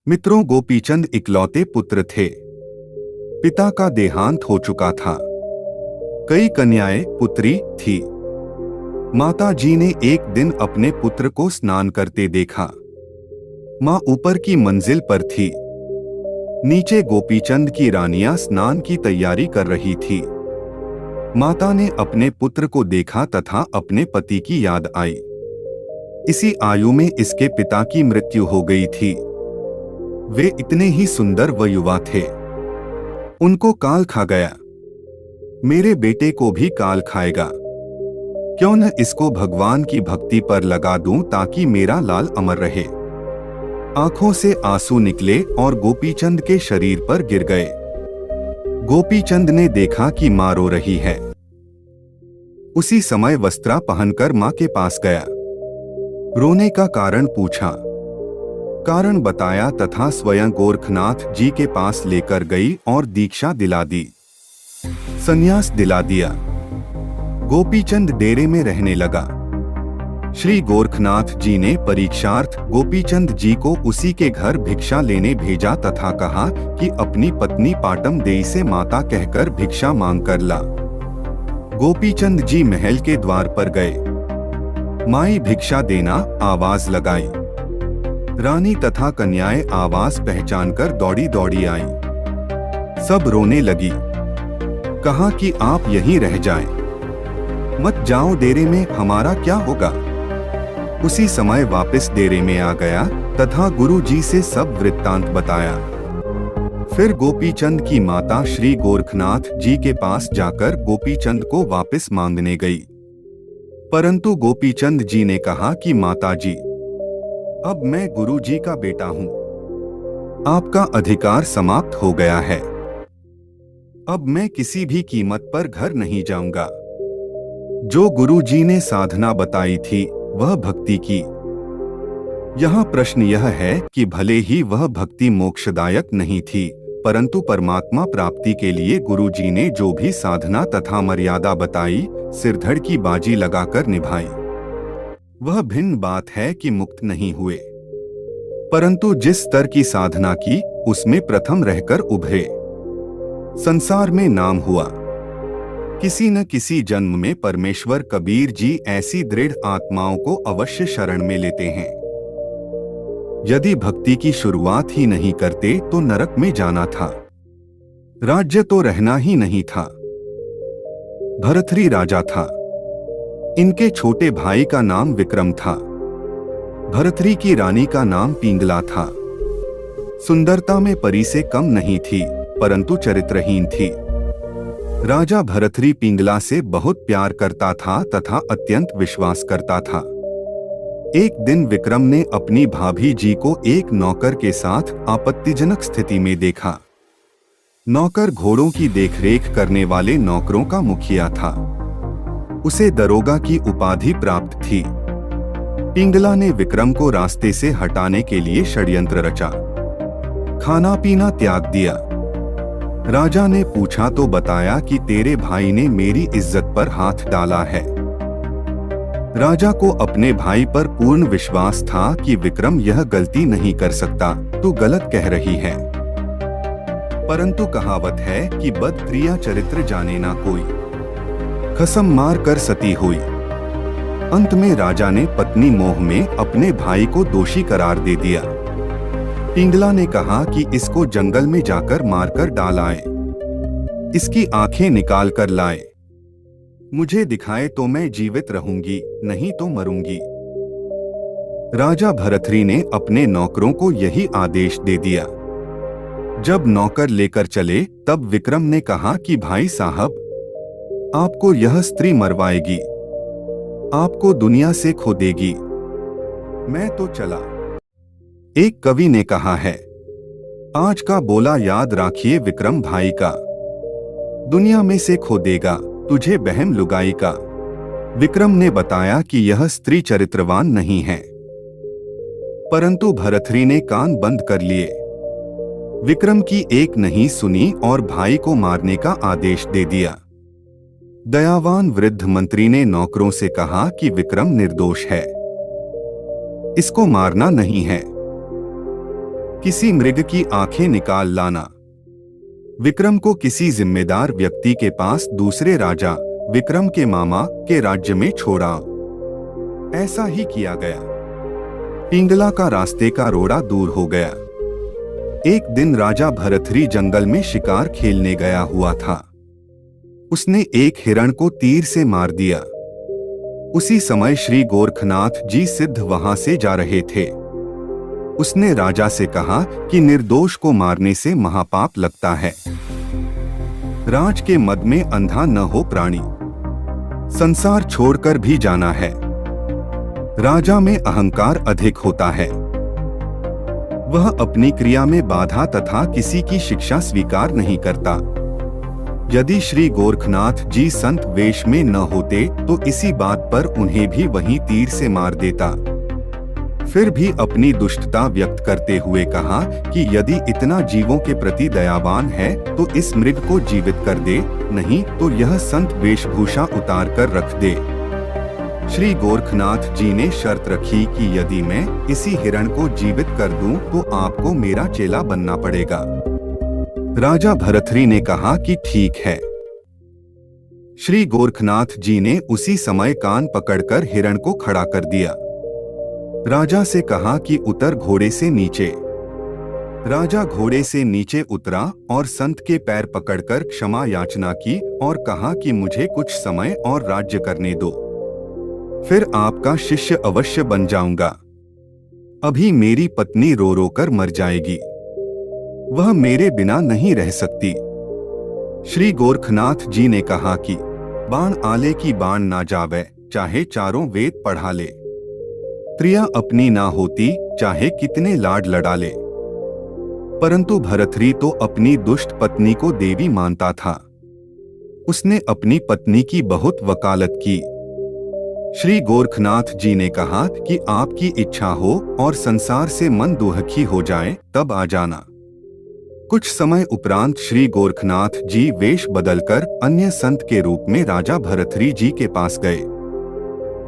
मित्रों, गोपीचंद इकलौते पुत्र थे। पिता का देहांत हो चुका था। कई कन्याएं पुत्री थी। माता जी ने एक दिन अपने पुत्र को स्नान करते देखा। माँ ऊपर की मंजिल पर थी। नीचे गोपीचंद की रानियां स्नान की तैयारी कर रही थी। माता ने अपने पुत्र को देखा तथा अपने पति की याद आई। इसी आयु में इसके पिता की मृत्यु हो गई थी। वे इतने ही सुंदर व युवा थे। उनको काल खा गया। मेरे बेटे को भी काल खाएगा। क्यों न इसको भगवान की भक्ति पर लगा दूं ताकि मेरा लाल अमर रहे। आंखों से आंसू निकले और गोपीचंद के शरीर पर गिर गए। गोपीचंद ने देखा कि मां रो रही है। उसी समय वस्त्रा पहनकर मां के पास गया। रोने का कारण पूछा। कारण बताया तथा स्वयं गोरखनाथ जी के पास लेकर गई और दीक्षा दिला दी, संन्यास दिला दिया। गोपीचंद डेरे में रहने लगा। श्री गोरखनाथ जी ने परीक्षार्थ गोपीचंद जी को उसी के घर भिक्षा लेने भेजा तथा कहा कि अपनी पत्नी पाटम देई से माता कहकर भिक्षा मांग कर ला। गोपीचंद जी महल के द्वार पर गए। माई भिक्षा देना आवाज लगाई। रानी तथा कन्याएं आवाज पहचानकर दौड़ी दौड़ी आईं। सब रोने लगी। कहा कि आप यहीं रह जाएं, मत जाओ डेरे में, हमारा क्या होगा। उसी समय वापस डेरे में आ गया तथा गुरु जी से सब वृत्तांत बताया। फिर गोपीचंद की माता श्री गोरखनाथ जी के पास जाकर गोपीचंद को वापस मांगने गई। परंतु गोपीचंद जी ने कहा कि माता जी, अब मैं गुरु जी का बेटा हूं। आपका अधिकार समाप्त हो गया है। अब मैं किसी भी कीमत पर घर नहीं जाऊंगा। जो गुरु जी ने साधना बताई थी वह भक्ति की। यहाँ प्रश्न यह है कि भले ही वह भक्ति मोक्षदायक नहीं थी, परंतु परमात्मा प्राप्ति के लिए गुरु जी ने जो भी साधना तथा मर्यादा बताई, सिरधड़ की बाजी लगाकर निभाई। वह भिन्न बात है कि मुक्त नहीं हुए, परंतु जिस स्तर की साधना की उसमें प्रथम रहकर उभरे। संसार में नाम हुआ। किसी न किसी जन्म में परमेश्वर कबीर जी ऐसी दृढ़ आत्माओं को अवश्य शरण में लेते हैं। यदि भक्ति की शुरुआत ही नहीं करते तो नरक में जाना था। राज्य तो रहना ही नहीं था। भरथरी राजा था। इनके छोटे भाई का नाम विक्रम था। भरथरी की रानी का नाम पिंगला था। सुंदरता में परी से कम नहीं थी, परंतु चरित्रहीन थी। राजा भरथरी पिंगला से बहुत प्यार करता था तथा अत्यंत विश्वास करता था। एक दिन विक्रम ने अपनी भाभी जी को एक नौकर के साथ आपत्तिजनक स्थिति में देखा। नौकर घोड़ों की देखरेख करने वाले नौकरों का मुखिया था। उसे दरोगा की उपाधि प्राप्त थी। पिंगला ने विक्रम को रास्ते से हटाने के लिए षड्यंत्र रचा। खाना पीना त्याग दिया। राजा ने पूछा तो बताया कि तेरे भाई ने मेरी इज्जत पर हाथ डाला है। राजा को अपने भाई पर पूर्ण विश्वास था कि विक्रम यह गलती नहीं कर सकता, तू गलत कह रही है। परंतु कहावत है कि बद प्रिया चरित्र जाने ना कोई, कसम मार कर सती हुई। अंत में राजा ने पत्नी मोह में अपने भाई को दोषी करार दे दिया। पिंगला ने कहा कि इसको जंगल में जाकर मारकर डाल आए, इसकी आंखें निकाल कर लाए। मुझे दिखाए तो मैं जीवित रहूंगी, नहीं तो मरूंगी। राजा भरथरी ने अपने नौकरों को यही आदेश दे दिया। जब नौकर लेकर चले तब विक्रम ने कहा कि भाई साहब, आपको यह स्त्री मरवाएगी, आपको दुनिया से खो देगी। मैं तो चला। एक कवि ने कहा है, आज का बोला याद राखिए विक्रम भाई का, दुनिया में से खो देगा तुझे बहम लुगाई का। विक्रम ने बताया कि यह स्त्री चरित्रवान नहीं है, परंतु भरथरी ने कान बंद कर लिए। विक्रम की एक नहीं सुनी और भाई को मारने का आदेश दे दिया। दयावान वृद्ध मंत्री ने नौकरों से कहा कि विक्रम निर्दोष है, इसको मारना नहीं है। किसी मृग की आंखें निकाल लाना। विक्रम को किसी जिम्मेदार व्यक्ति के पास दूसरे राजा विक्रम के मामा के राज्य में छोड़ा। ऐसा ही किया गया। पिंगला का रास्ते का रोड़ा दूर हो गया। एक दिन राजा भरथरी जंगल में शिकार खेलने गया हुआ था। उसने एक हिरण को तीर से मार दिया। उसी समय श्री गोरखनाथ जी सिद्ध वहां से जा रहे थे। उसने राजा से कहा कि निर्दोष को मारने से महापाप लगता है। राज के मद में अंधा न हो प्राणी, संसार छोड़कर भी जाना है। राजा में अहंकार अधिक होता है। वह अपनी क्रिया में बाधा तथा किसी की शिक्षा स्वीकार नहीं करता। यदि श्री गोरखनाथ जी संत वेश में न होते तो इसी बात पर उन्हें भी वहीं तीर से मार देता। फिर भी अपनी दुष्टता व्यक्त करते हुए कहा कि यदि इतना जीवों के प्रति दयावान है तो इस मृग को जीवित कर दे, नहीं तो यह संत वेशभूषा उतार कर रख दे। श्री गोरखनाथ जी ने शर्त रखी कि यदि मैं इसी हिरण को जीवित कर दूं तो आपको मेरा चेला बनना पड़ेगा। राजा भरथरी ने कहा कि ठीक है। श्री गोरखनाथ जी ने उसी समय कान पकड़कर हिरण को खड़ा कर दिया। राजा से कहा कि उतर घोड़े से नीचे। राजा घोड़े से नीचे उतरा और संत के पैर पकड़कर क्षमा याचना की और कहा कि मुझे कुछ समय और राज्य करने दो, फिर आपका शिष्य अवश्य बन जाऊंगा। अभी मेरी पत्नी रो रो कर मर जाएगी, वह मेरे बिना नहीं रह सकती। श्री गोरखनाथ जी ने कहा कि बाण आले की बाण ना जावे, चाहे चारों वेद पढ़ा ले। प्रिया अपनी ना होती, चाहे कितने लाड लड़ा ले। परंतु भरथरी तो अपनी दुष्ट पत्नी को देवी मानता था। उसने अपनी पत्नी की बहुत वकालत की। श्री गोरखनाथ जी ने कहा कि आपकी इच्छा हो और संसार से मन दुखी हो जाए तब आ जाना। कुछ समय उपरांत श्री गोरखनाथ जी वेश बदलकर अन्य संत के रूप में राजा भरथरी जी के पास गए।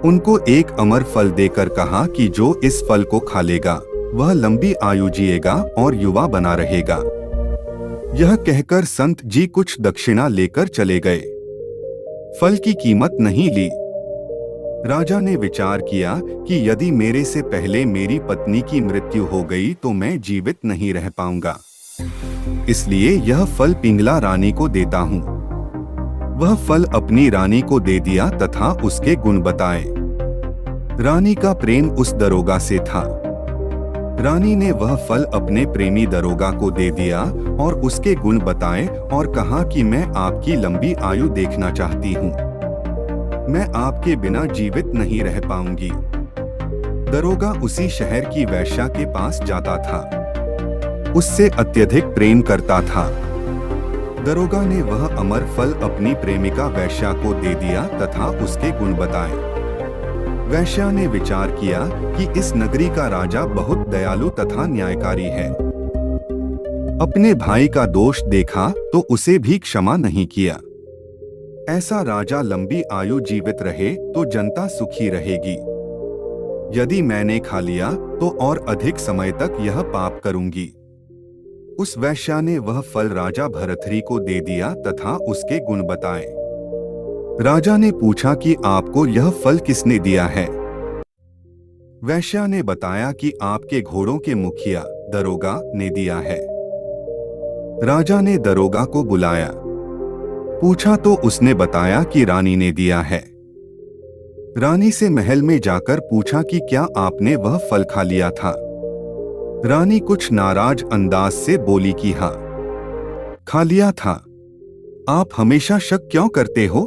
उनको एक अमर फल देकर कहा कि जो इस फल को खा लेगा वह लंबी आयु जिएगा और युवा बना रहेगा। यह कहकर संत जी कुछ दक्षिणा लेकर चले गए। फल की कीमत नहीं ली। राजा ने विचार किया कि यदि मेरे से पहले मेरी पत्नी की मृत्यु हो गई तो मैं जीवित नहीं रह पाऊंगा, इसलिए यह फल पिंगला रानी को देता हूँ। वह फल अपनी रानी को दे दिया तथा उसके गुण बताए। रानी का प्रेम उस दरोगा से था। रानी ने वह फल अपने प्रेमी दरोगा को दे दिया और उसके गुण बताए और कहा कि मैं आपकी लंबी आयु देखना चाहती हूँ, मैं आपके बिना जीवित नहीं रह पाऊंगी। दरोगा उसी शहर की वैश्या के पास जाता था, उससे अत्यधिक प्रेम करता था। दरोगा ने वह अमर फल अपनी प्रेमिका वैश्या को दे दिया तथा उसके गुण बताए। वैश्या ने विचार किया कि इस नगरी का राजा बहुत दयालु तथा न्यायकारी है। अपने भाई का दोष देखा तो उसे भी क्षमा नहीं किया। ऐसा राजा लंबी आयु जीवित रहे तो जनता सुखी रहेगी। यदि मैंने खा लिया तो और अधिक समय तक यह पाप करूंगी। उस वैश्या ने वह फल राजा भरथरी को दे दिया तथा उसके गुण बताए। राजा ने पूछा कि आपको यह फल किसने दिया है? वैश्या ने बताया कि आपके घोड़ों के मुखिया दरोगा ने दिया है। राजा ने दरोगा को बुलाया, पूछा तो उसने बताया कि रानी ने दिया है। रानी से महल में जाकर पूछा कि क्या आपने वह फल खा लिया था? रानी कुछ नाराज अंदाज से बोली कि हाँ, खा लिया था। आप हमेशा शक क्यों करते हो?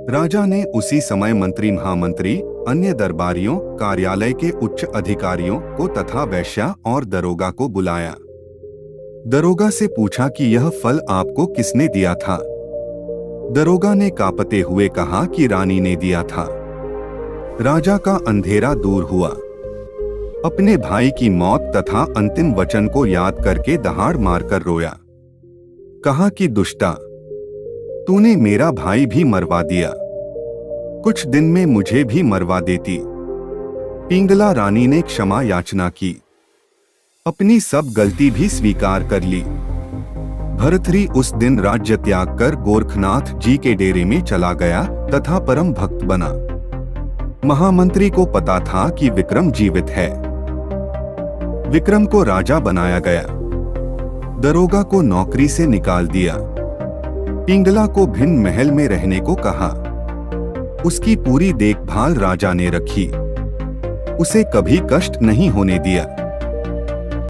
राजा ने उसी समय मंत्री, महामंत्री, अन्य दरबारियों, कार्यालय के उच्च अधिकारियों को तथा वैश्या और दरोगा को बुलाया। दरोगा से पूछा कि यह फल आपको किसने दिया था? दरोगा ने कांपते हुए कहा कि रानी ने दिया था। राजा का अंधेरा दूर हुआ। अपने भाई की मौत तथा अंतिम वचन को याद करके दहाड़ मारकर रोया। कहा कि दुष्टा, तूने मेरा भाई भी मरवा दिया, कुछ दिन में मुझे भी मरवा देती। पिंगला रानी ने क्षमा याचना की। अपनी सब गलती भी स्वीकार कर ली। भर्तृहरि उस दिन राज्य त्याग कर गोरखनाथ जी के डेरे में चला गया तथा परम भक्त बना। महामंत्री को पता था कि विक्रम जीवित है। विक्रम को राजा बनाया गया। दरोगा को नौकरी से निकाल दिया। पिंगला को भिन्न महल में रहने को कहा। उसकी पूरी देखभाल राजा ने रखी। उसे कभी कष्ट नहीं होने दिया।